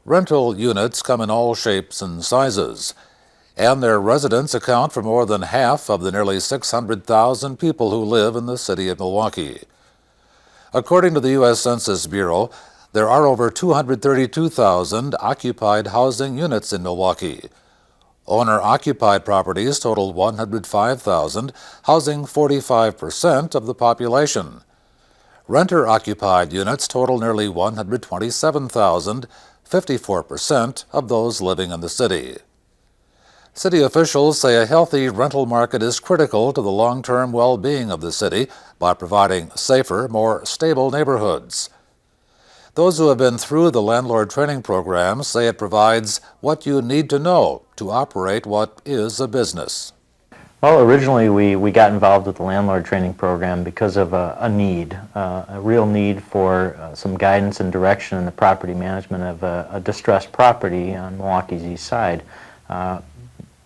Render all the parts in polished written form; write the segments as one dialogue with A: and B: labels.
A: Rental units come in all shapes and sizes, and their residents account for more than half of the nearly 600,000 people who live in the city of Milwaukee. According to the U.S. Census Bureau, there are over 232,000 occupied housing units in Milwaukee. Owner-occupied properties total 105,000, housing 45% of the population. Renter-occupied units total nearly 127,000, 54% of those living in the city. City officials say a healthy rental market is critical to the long-term well-being of the city by providing safer, more stable neighborhoods. Those who have been through the Landlord training program say it provides what you need to know to operate what is a business.
B: Well, originally we got involved with the Landlord training program because of a need, a real need for some guidance and direction in the property management of a distressed property on Milwaukee's east side. I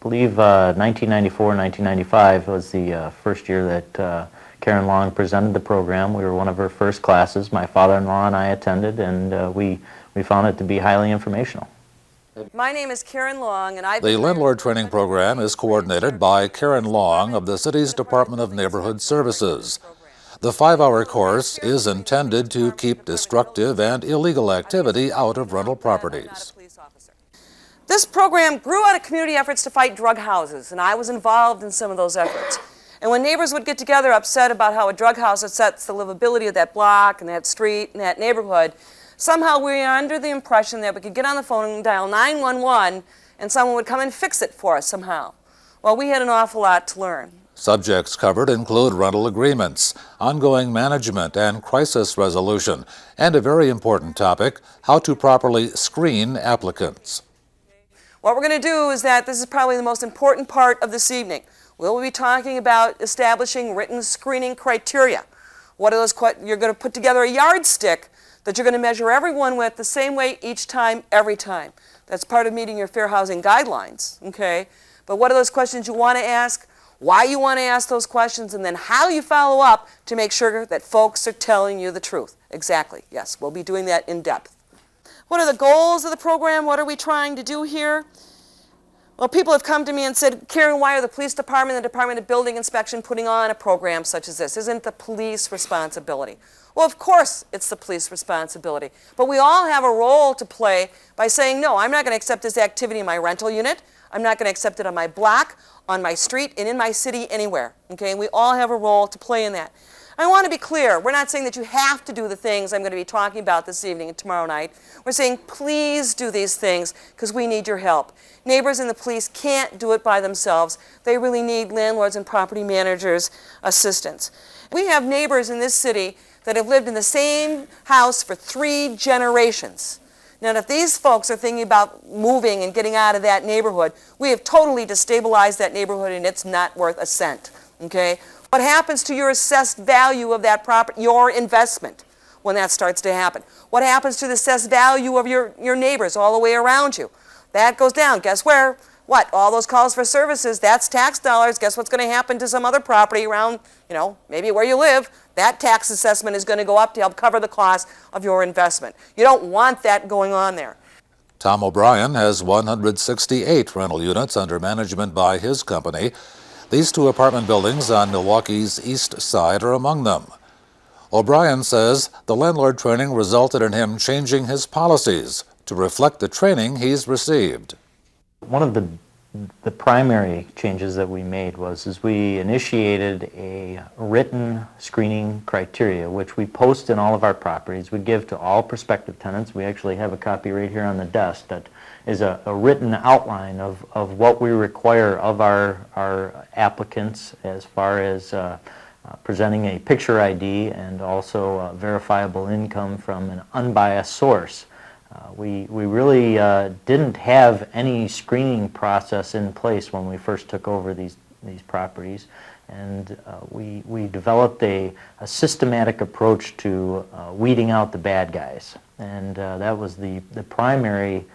B: believe 1994, 1995 was the first year that Karen Long presented the program. We were one of her first classes. My father-in-law and I attended, and we found it to be highly informational.
C: My name is Karen Long, and
A: The Landlord training program is coordinated by Karen Long of the city's Department of Neighborhood Services. The 5-hour course is intended to keep destructive and illegal activity out of rental properties.
C: This program grew out of community efforts to fight drug houses, and I was involved in some of those efforts. And when neighbors would get together upset about how a drug house upsets the livability of that block and that street and that neighborhood, somehow we were under the impression that we could get on the phone and dial 911 and someone would come and fix it for us somehow. Well, we had an awful lot to learn.
A: Subjects covered include rental agreements, ongoing management and crisis resolution, and a very important topic, how to properly screen applicants.
C: What we're going to do is that this is probably the most important part of this evening. We'll be talking about establishing written screening criteria. What are those? You're going to put together a yardstick that you're going to measure everyone with the same way each time, every time. That's part of meeting your fair housing guidelines, okay? But what are those questions you want to ask, why you want to ask those questions, and then how you follow up to make sure that folks are telling you the truth. Exactly, yes, we'll be doing that in depth. What are the goals of the program? What are we trying to do here? Well, people have come to me and said, Karen, why are the police department and the Department of Building Inspection putting on a program such as this? Isn't the police responsibility? Well, of course it's the police responsibility, but we all have a role to play by saying, no, I'm not going to accept this activity in my rental unit. I'm not going to accept it on my block, on my street, and in my city, anywhere. Okay, and we all have a role to play in that. I want to be clear. We're not saying that you have to do the things I'm going to be talking about this evening and tomorrow night. We're saying please do these things because we need your help. Neighbors and the police can't do it by themselves. They really need landlords and property managers' assistance. We have neighbors in this city that have lived in the same house for 3 generations. Now, if these folks are thinking about moving and getting out of that neighborhood, we have totally destabilized that neighborhood and it's not worth a cent, okay? What happens to your assessed value of that property, your investment, when that starts to happen? What happens to the assessed value of your neighbors all the way around you? That goes down. Guess where? What? All those calls for services, that's tax dollars. Guess what's going to happen to some other property around, maybe where you live? That tax assessment is going to go up to help cover the cost of your investment. You don't want that going on there.
A: Tom O'Brien has 168 rental units under management by his company. These 2 apartment buildings on Milwaukee's east side are among them. O'Brien says the landlord training resulted in him changing his policies to reflect the training he's received.
B: One of the primary changes that we made was we initiated a written screening criteria, which we post in all of our properties. We give to all prospective tenants. We actually have a copy right here on the desk that is a written outline of what we require of our applicants as far as presenting a picture ID and also verifiable income from an unbiased source. We really didn't have any screening process in place when we first took over these properties, and we developed a systematic approach to weeding out the bad guys, and that was the primary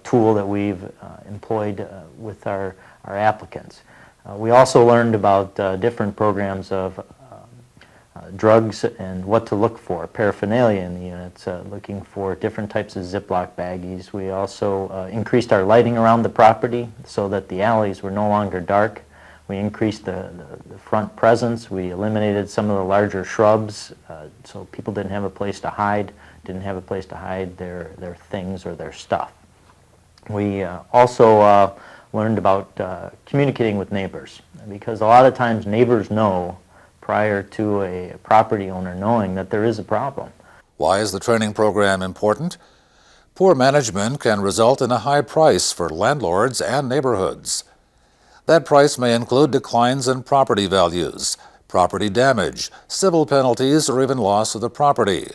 B: tool that we've employed with our applicants. We also learned about different programs of drugs and what to look for, paraphernalia in the units, looking for different types of Ziploc baggies. We also increased our lighting around the property so that the alleys were no longer dark. We increased the front presence. We eliminated some of the larger shrubs so people didn't have a place to hide, their things or their stuff. We also learned about communicating with neighbors, because a lot of times neighbors know prior to a property owner knowing that there is a problem.
A: Why is the training program important? Poor management can result in a high price for landlords and neighborhoods. That price may include declines in property values, property damage, civil penalties, or even loss of the property,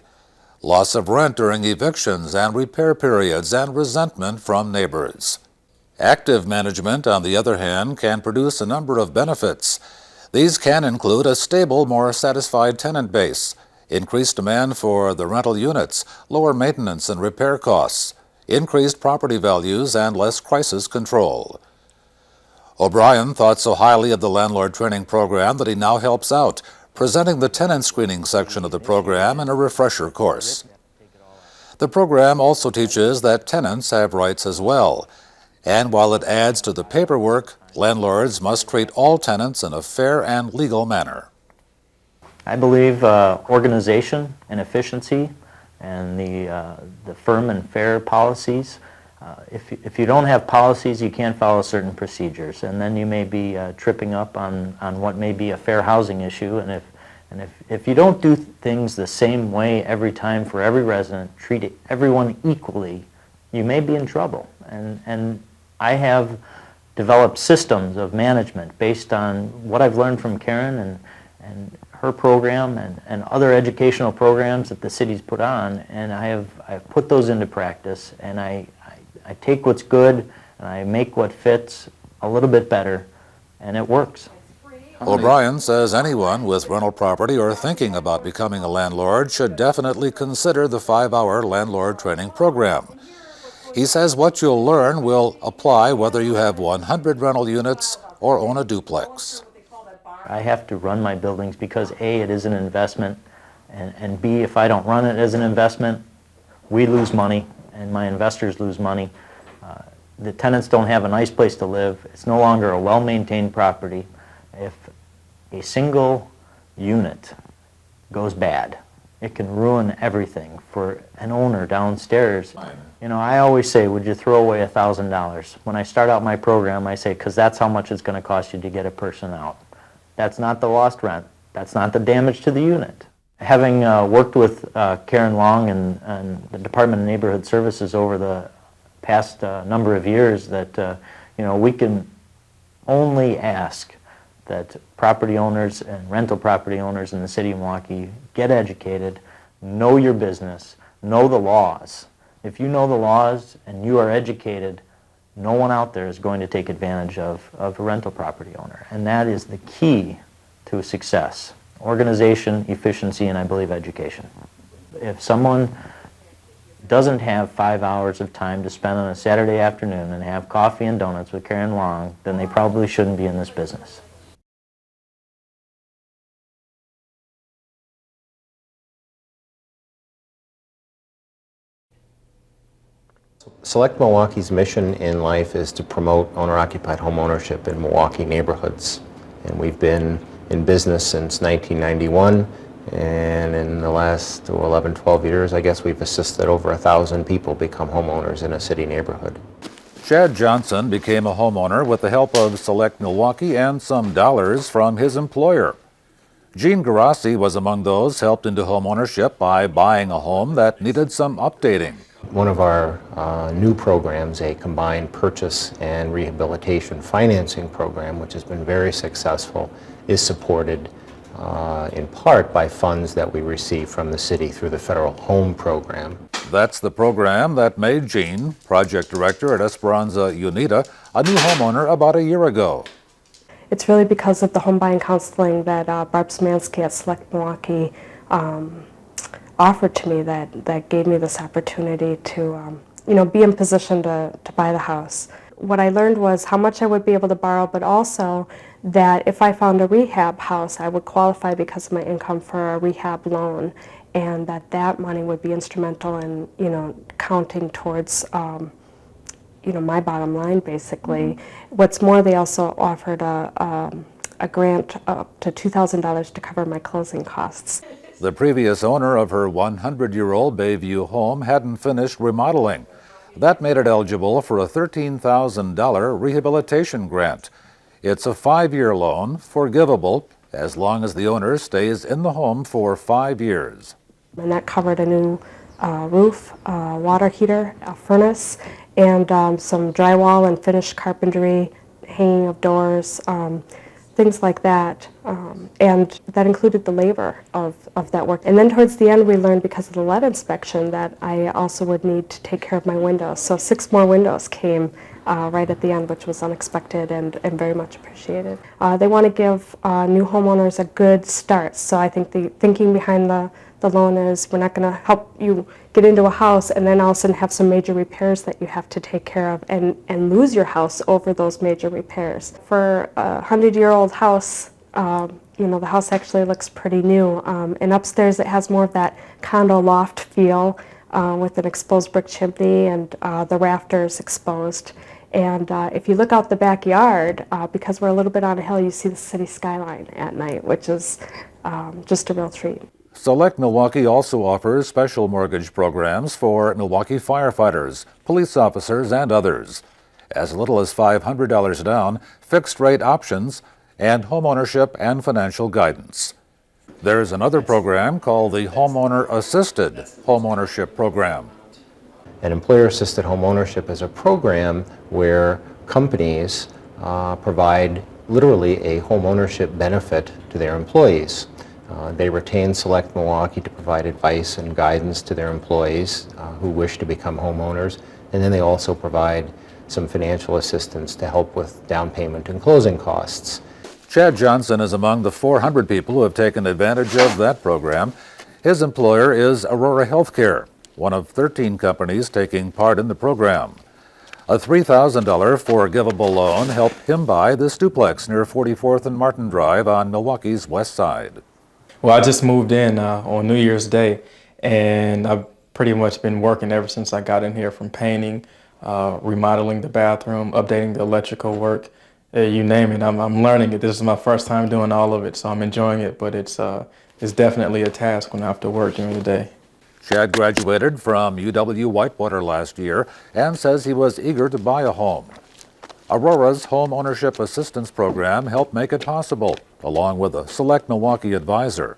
A: loss of rent during evictions and repair periods, and resentment from neighbors. Active management, on the other hand, can produce a number of benefits. These can include a stable, more satisfied tenant base, increased demand for the rental units, lower maintenance and repair costs, increased property values, and less crisis control. O'Brien thought so highly of the landlord training program that he now helps out, presenting the tenant screening section of the program in a refresher course. The program also teaches that tenants have rights as well, and while it adds to the paperwork, landlords must treat all tenants in a fair and legal manner.
B: I believe organization and efficiency and the firm and fair policies. If you don't have policies, you can't follow certain procedures, and then you may be tripping up on what may be a fair housing issue. And if you don't do things the same way every time for every resident, treat everyone equally, you may be in trouble. And I have developed systems of management based on what I've learned from Karen and her program and other educational programs that the city's put on, and I've put those into practice, and I take what's good and I make what fits a little bit better, and it works.
A: O'Brien says anyone with rental property or thinking about becoming a landlord should definitely consider the 5-hour landlord training program. He says what you'll learn will apply whether you have 100 rental units or own a duplex.
B: I have to run my buildings because A, it is an investment, and B, if I don't run it as an investment, we lose money and my investors lose money. The tenants don't have a nice place to live. It's no longer a well-maintained property. If a single unit goes bad, it can ruin everything for an owner downstairs. You know, I always say, would you throw away $1,000? When I start out my program, I say, because that's how much it's going to cost you to get a person out. That's not the lost rent. That's not the damage to the unit. Having worked with Karen Long and the Department of Neighborhood Services over the past number of years, that we can only ask that property owners and rental property owners in the city of Milwaukee get educated, know your business, know the laws. If you know the laws and you are educated, no one out there is going to take advantage of a rental property owner. And that is the key to success. Organization, efficiency, and I believe education. If someone doesn't have 5 hours of time to spend on a Saturday afternoon and have coffee and donuts with Karen Long, then they probably shouldn't be in this business.
D: Select Milwaukee's mission in life is to promote owner-occupied home ownership in Milwaukee neighborhoods. And we've been in business since 1991, and in the last 11, 12 years, I guess we've assisted over 1,000 people become homeowners in a city neighborhood.
A: Chad Johnson became a homeowner with the help of Select Milwaukee and some dollars from his employer. Gene Garassi was among those helped into homeownership by buying a home that needed some updating.
D: One of our new programs, a combined purchase and rehabilitation financing program, which has been very successful, is supported in part by funds that we receive from the city through the Federal Home Program.
A: That's the program that made Gene, project director at Esperanza Unida, a new homeowner about a year ago.
E: It's really because of the home buying counseling that Barb Szymanski at Select Milwaukee offered to me that gave me this opportunity to be in position to buy the house. What I learned was how much I would be able to borrow, but also that if I found a rehab house, I would qualify because of my income for a rehab loan, and that money would be instrumental in, counting towards, my bottom line, basically. What's more, they also offered a grant up to $2,000 to cover my closing costs.
A: The previous owner of her 100-year-old Bayview home hadn't finished remodeling. That made it eligible for a $13,000 rehabilitation grant. It's a 5-year loan, forgivable, as long as the owner stays in the home for 5 years.
E: And that covered a new roof, water heater, a furnace, and some drywall and finished carpentry, hanging of doors, things like that. And that included the labor of that work. And then towards the end, we learned, because of the lead inspection, that I also would need to take care of my windows. So 6 more windows came right at the end, which was unexpected and very much appreciated. They want to give new homeowners a good start. So I think the thinking behind the loan is, we're not going to help you get into a house and then all of a sudden have some major repairs that you have to take care of and lose your house over those major repairs. For a 100-year-old house, the house actually looks pretty new. And upstairs it has more of that condo loft feel with an exposed brick chimney and the rafters exposed. And if you look out the backyard, because we're a little bit on a hill, you see the city skyline at night, which is just a real treat.
A: Select Milwaukee also offers special mortgage programs for Milwaukee firefighters, police officers, and others. As little as $500 down, fixed rate options, and homeownership and financial guidance. There's another program called the Homeowner Assisted Homeownership Program.
D: An employer-assisted homeownership is a program where companies provide literally a homeownership benefit to their employees. They retain Select Milwaukee to provide advice and guidance to their employees who wish to become homeowners, and then they also provide some financial assistance to help with down payment and closing costs.
A: Chad Johnson is among the 400 people who have taken advantage of that program. His employer is Aurora Healthcare, one of 13 companies taking part in the program. A $3,000 forgivable loan helped him buy this duplex near 44th and Martin Drive on Milwaukee's west side.
F: Well, I just moved in on New Year's Day, and I've pretty much been working ever since I got in here, from painting, remodeling the bathroom, updating the electrical work, you name it. I'm learning it. This is my first time doing all of it, so I'm enjoying it, but it's definitely a task when I have to work during the day.
A: Chad graduated from UW-Whitewater last year and says he was eager to buy a home. Aurora's Home Ownership Assistance Program helped make it possible, along with a Select Milwaukee advisor.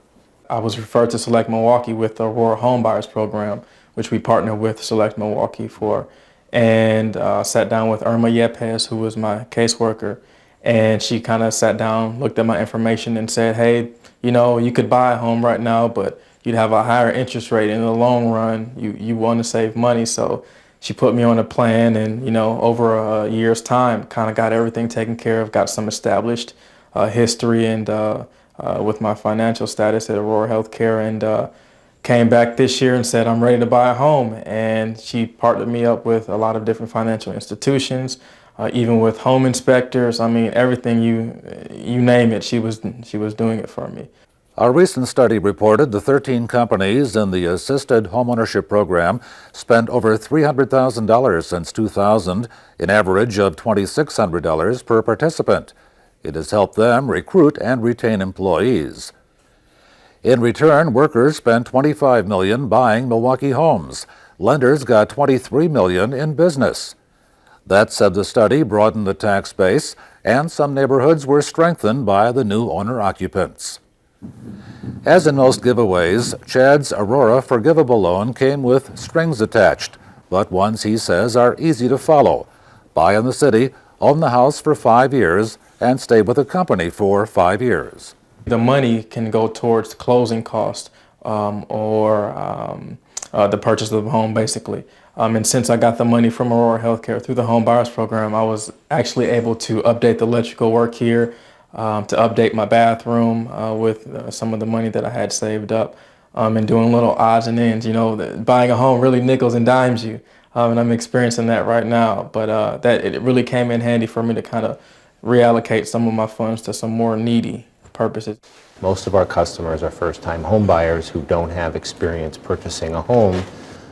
F: I was referred to Select Milwaukee with the Aurora Home Buyers Program, which we partner with Select Milwaukee for, and sat down with Irma Yepes, who was my caseworker, and she kind of sat down, looked at my information and said, hey, you could buy a home right now, but you'd have a higher interest rate in the long run. You want to save money, so she put me on a plan, and over a year's time, kind of got everything taken care of, got some established history and with my financial status at Aurora Healthcare, and came back this year and said I'm ready to buy a home. And she partnered me up with a lot of different financial institutions, even with home inspectors. I mean, everything you name it, she was doing it for me.
A: A recent study reported the 13 companies in the Assisted Homeownership Program spent over $300,000 since 2000, an average of $2,600 per participant. It has helped them recruit and retain employees. In return, workers spent $25 million buying Milwaukee homes. Lenders got $23 million in business. That said, the study broadened the tax base, and some neighborhoods were strengthened by the new owner-occupants. As in most giveaways, Chad's Aurora forgivable loan came with strings attached, but ones he says are easy to follow. Buy in the city, own the house for 5 years, and stay with the company for 5 years.
F: The money can go towards closing costs or the purchase of the home, basically. And since I got the money from Aurora Healthcare through the Home Buyers Program, I was actually able to update the electrical work here, to update my bathroom with some of the money that I had saved up, and doing little odds and ends. Buying a home really nickels and dimes you, and I'm experiencing that right now. But it really came in handy for me to kind of reallocate some of my funds to some more needy purposes.
D: Most of our customers are first-time home buyers who don't have experience purchasing a home,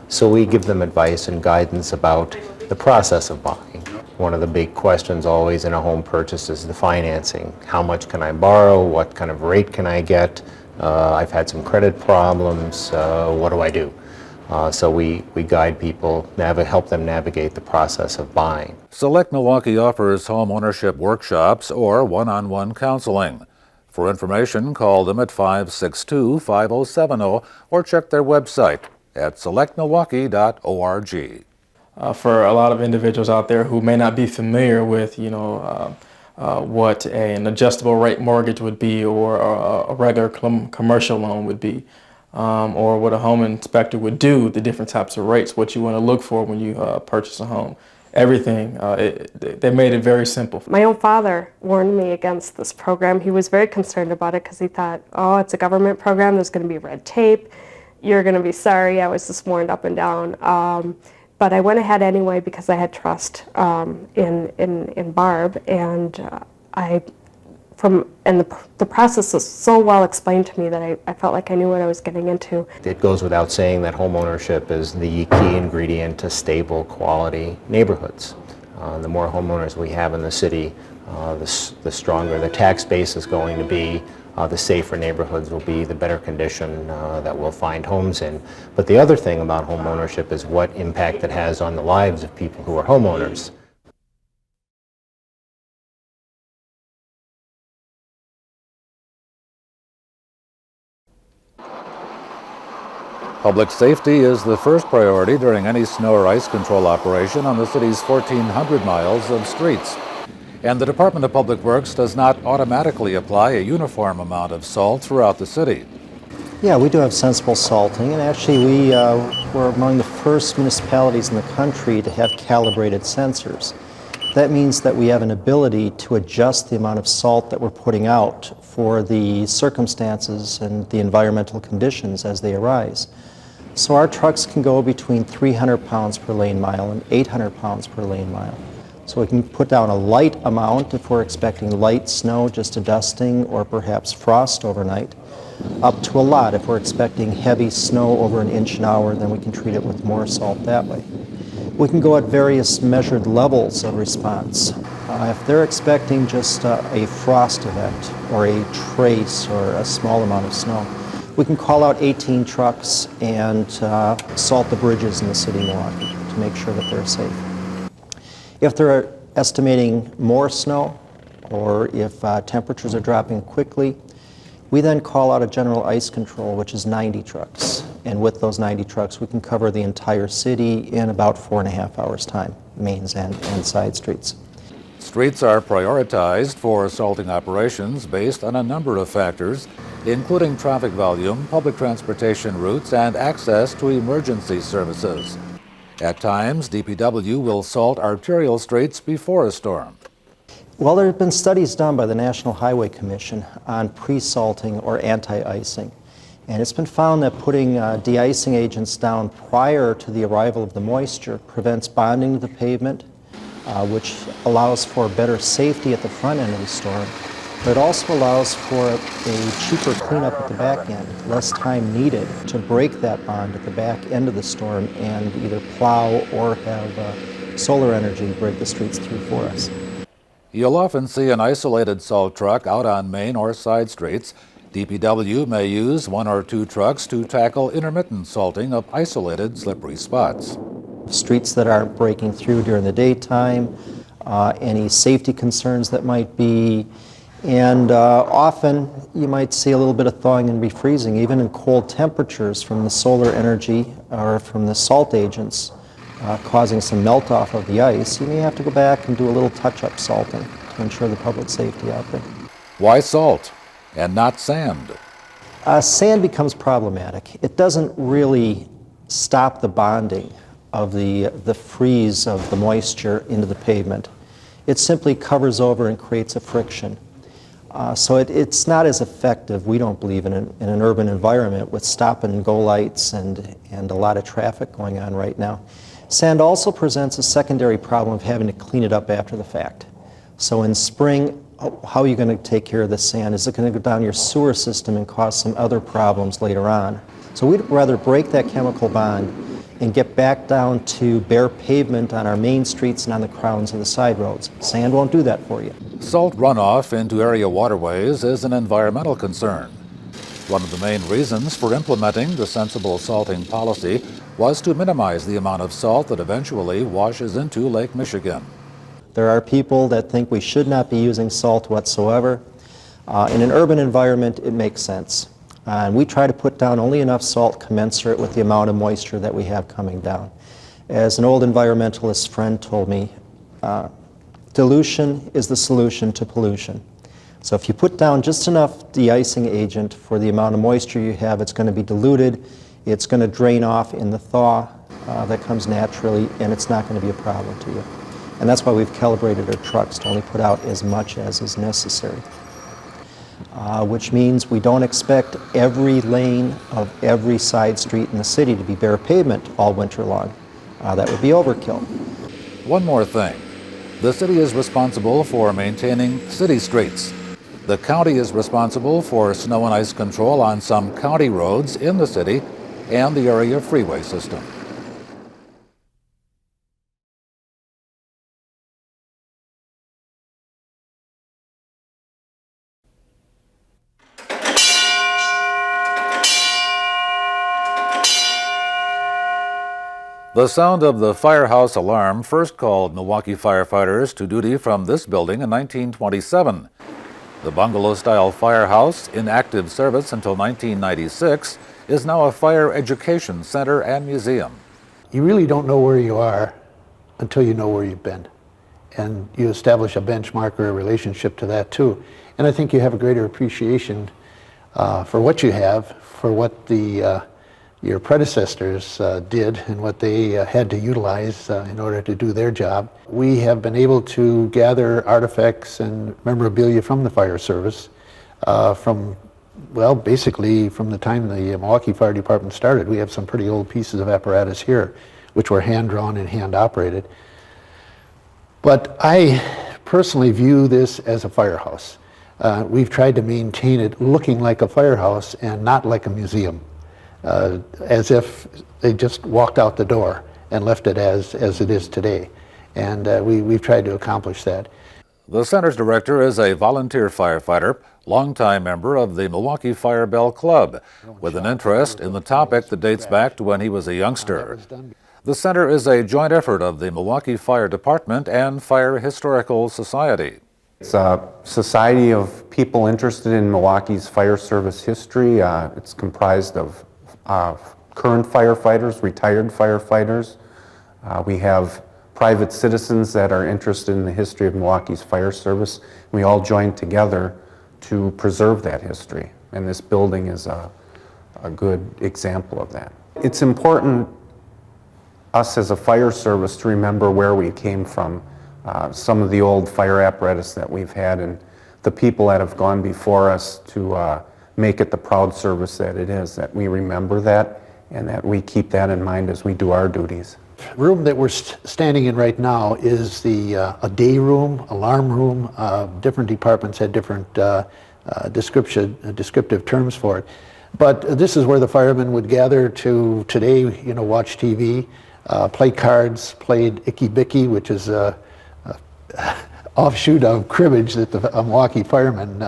D: so we give them advice and guidance about the process of buying. One of the big questions always in a home purchase is the financing. How much can I borrow? What kind of rate can I get? I've had some credit problems. What do I do? So we guide people, help them navigate the process of buying.
A: Select Milwaukee offers home ownership workshops or one-on-one counseling. For information, call them at 562-5070 or check their website at selectmilwaukee.org.
F: For a lot of individuals out there who may not be familiar with, what an adjustable rate mortgage would be, or a regular commercial loan would be, or what a home inspector would do, the different types of rates, what you want to look for when you purchase a home. Everything, they made it very simple.
E: My own father warned me against this program. He was very concerned about it because he thought, oh, it's a government program, there's going to be red tape, you're going to be sorry. I was just warned up and down. But I went ahead anyway because I had trust in Barb, and the process was so well explained to me that I felt like I knew what I was getting into.
D: It goes without saying that home ownership is the key ingredient to stable, quality neighborhoods. The more homeowners we have in the city, the stronger the tax base is going to be, the safer neighborhoods will be, the better condition that we'll find homes in. But the other thing about home ownership is what impact it has on the lives of people who are homeowners.
A: Public safety is the first priority during any snow or ice control operation on the city's 1,400 miles of streets. And the Department of Public Works does not automatically apply a uniform amount of salt throughout the city.
G: Yeah, we do have sensible salting, and actually we were among the first municipalities in the country to have calibrated sensors. That means that we have an ability to adjust the amount of salt that we're putting out for the circumstances and the environmental conditions as they arise. So our trucks can go between 300 pounds per lane mile and 800 pounds per lane mile. So we can put down a light amount if we're expecting light snow, just a dusting, or perhaps frost overnight, up to a lot if we're expecting heavy snow over an inch an hour, then we can treat it with more salt that way. We can go at various measured levels of response. If they're expecting just a frost event or a trace or a small amount of snow, we can call out 18 trucks and salt the bridges in the city of Milwaukee to make sure that they're safe. If they're estimating more snow, or if temperatures are dropping quickly, we then call out a general ice control, which is 90 trucks. And with those 90 trucks, we can cover the entire city in about 4.5 hours' time, mains and side streets.
A: Streets are prioritized for salting operations based on a number of factors, including traffic volume, public transportation routes, and access to emergency services. At times, DPW will salt arterial streets before a storm.
G: Well, there have been studies done by the National Highway Commission on pre-salting or anti-icing. And it's been found that putting de-icing agents down prior to the arrival of the moisture prevents bonding to the pavement, which allows for better safety at the front end of the storm. But it also allows for a cheaper cleanup at the back end, less time needed to break that bond at the back end of the storm and either plow or have solar energy break the streets through for us.
A: You'll often see an isolated salt truck out on main or side streets. DPW may use 1 or 2 trucks to tackle intermittent salting of isolated slippery spots.
G: Streets that aren't breaking through during the daytime, any safety concerns that might be, and often you might see a little bit of thawing and refreezing, even in cold temperatures from the solar energy or from the salt agents causing some melt off of the ice. You may have to go back and do a little touch-up salting to ensure the public safety out there.
A: Why salt and not sand?
G: Sand becomes problematic. It doesn't really stop the bonding of the freeze of the moisture into the pavement. It simply covers over and creates a friction. So it's not as effective, we don't believe, in an urban environment with stop and go lights and a lot of traffic going on right now. Sand also presents a secondary problem of having to clean it up after the fact. So in spring, how are you going to take care of the sand? Is it going to go down your sewer system and cause some other problems later on? So we'd rather break that chemical bond and get back down to bare pavement on our main streets and on the crowns of the side roads. Sand won't do that for you.
A: Salt runoff into area waterways is an environmental concern. One of the main reasons for implementing the sensible salting policy was to minimize the amount of salt that eventually washes into Lake Michigan.
G: There are people that think we should not be using salt whatsoever. In an urban environment, it makes sense. And we try to put down only enough salt commensurate with the amount of moisture that we have coming down. As an old environmentalist friend told me, dilution is the solution to pollution. So if you put down just enough de-icing agent for the amount of moisture you have, it's going to be diluted, it's going to drain off in the thaw that comes naturally, and it's not going to be a problem to you. And that's why we've calibrated our trucks to only put out as much as is necessary. Which means we don't expect every lane of every side street in the city to be bare pavement all winter long. That would be overkill.
A: One more thing. The city is responsible for maintaining city streets. The county is responsible for snow and ice control on some county roads in the city and the area freeway system. The sound of the firehouse alarm first called Milwaukee firefighters to duty from this building in 1927. The bungalow-style firehouse, in active service until 1996, is now a fire education center and museum.
H: You really don't know where you are until you know where you've been. And you establish a benchmark or a relationship to that too. And I think you have a greater appreciation for what you have, for what your predecessors did and what they had to utilize in order to do their job. We have been able to gather artifacts and memorabilia from the fire service basically from the time the Milwaukee Fire Department started. We have some pretty old pieces of apparatus here which were hand-drawn and hand-operated. But I personally view this as a firehouse. We've tried to maintain it looking like a firehouse and not like a museum. As if they just walked out the door and left it as it is today. And we've tried to accomplish that.
A: The center's director is a volunteer firefighter, longtime member of the Milwaukee Fire Bell Club, with an interest in the topic that dates back to when he was a youngster. The center is a joint effort of the Milwaukee Fire Department and Fire Historical Society.
I: It's a society of people interested in Milwaukee's fire service history. It's comprised of current firefighters, retired firefighters. We have private citizens that are interested in the history of Milwaukee's fire service. We all join together to preserve that history, and this building is a good example of that. It's important, us as a fire service, to remember where we came from, some of the old fire apparatus that we've had, and the people that have gone before us to make it the proud service that it is, that we remember that and that we keep that in mind as we do our duties.
H: The room that we're standing in right now is a day room, alarm room. Different departments had different descriptive terms for it. But this is where the firemen would gather to today, watch TV, play cards, played Icky Bicky, which is a offshoot of cribbage that the Milwaukee firemen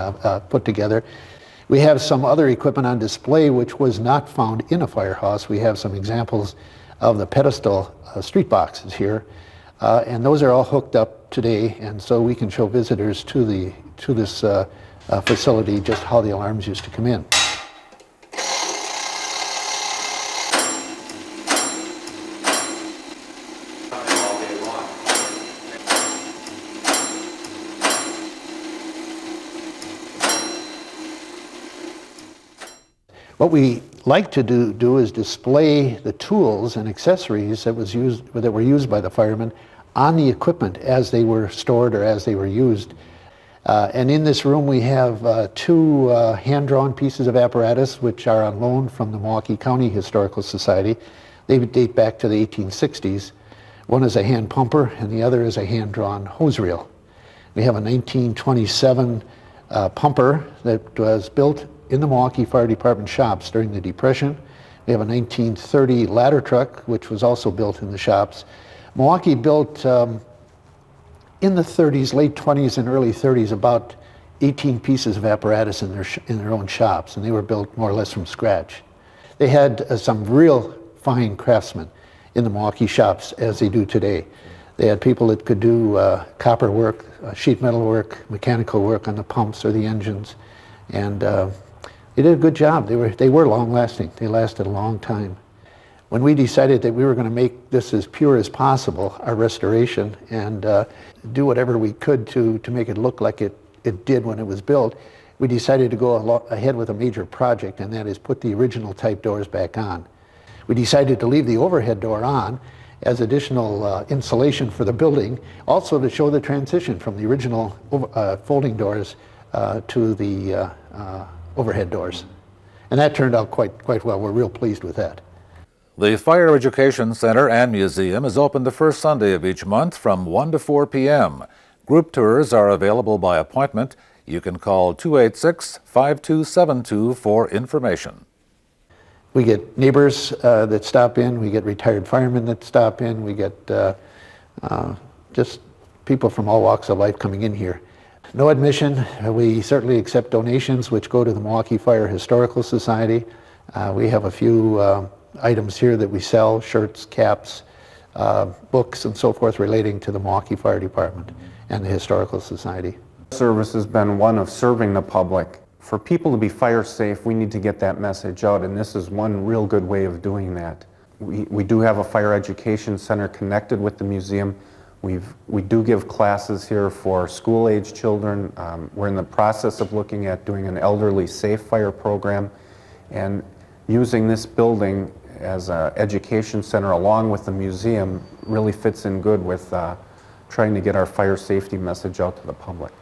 H: put together. We have some other equipment on display which was not found in a firehouse. We have some examples of the pedestal street boxes here, and those are all hooked up today, and so we can show visitors to this facility just how the alarms used to come in. What we like to do is display the tools and accessories that were used by the firemen on the equipment as they were stored or as they were used. And in this room we have two hand-drawn pieces of apparatus which are on loan from the Milwaukee County Historical Society. They date back to the 1860s. One is a hand pumper and the other is a hand-drawn hose reel. We have a 1927 pumper that was built in the Milwaukee Fire Department shops during the Depression. We have a 1930 ladder truck, which was also built in the shops. Milwaukee built in the 30s, late 20s and early 30s, about 18 pieces of apparatus in their own shops, and they were built more or less from scratch. They had some real fine craftsmen in the Milwaukee shops, as they do today. They had people that could do copper work, sheet metal work, mechanical work on the pumps or the engines, and they did a good job. They were long-lasting. They lasted a long time. When we decided that we were going to make this as pure as possible, our restoration, and do whatever we could to make it look like it did when it was built, we decided to go ahead with a major project, and that is put the original type doors back on. We decided to leave the overhead door on as additional insulation for the building, also to show the transition from the original folding doors to the overhead doors. And that turned out quite well. We're real pleased with that.
A: The Fire Education Center and Museum is open the first Sunday of each month from 1 to 4 p.m. Group tours are available by appointment. You can call 286-5272 for information.
H: We get neighbors that stop in, we get retired firemen that stop in, we get just people from all walks of life coming in here. No admission. We certainly accept donations which go to the Milwaukee Fire Historical Society. We have a few items here that we sell, shirts, caps, books and so forth relating to the Milwaukee Fire Department and the Historical Society.
I: Service has been one of serving the public. For people to be fire safe, we need to get that message out, and this is one real good way of doing that. We do have a fire education center connected with the museum. We do give classes here for school-age children. We're in the process of looking at doing an elderly safe fire program, and using this building as an education center along with the museum really fits in good with trying to get our fire safety message out to the public.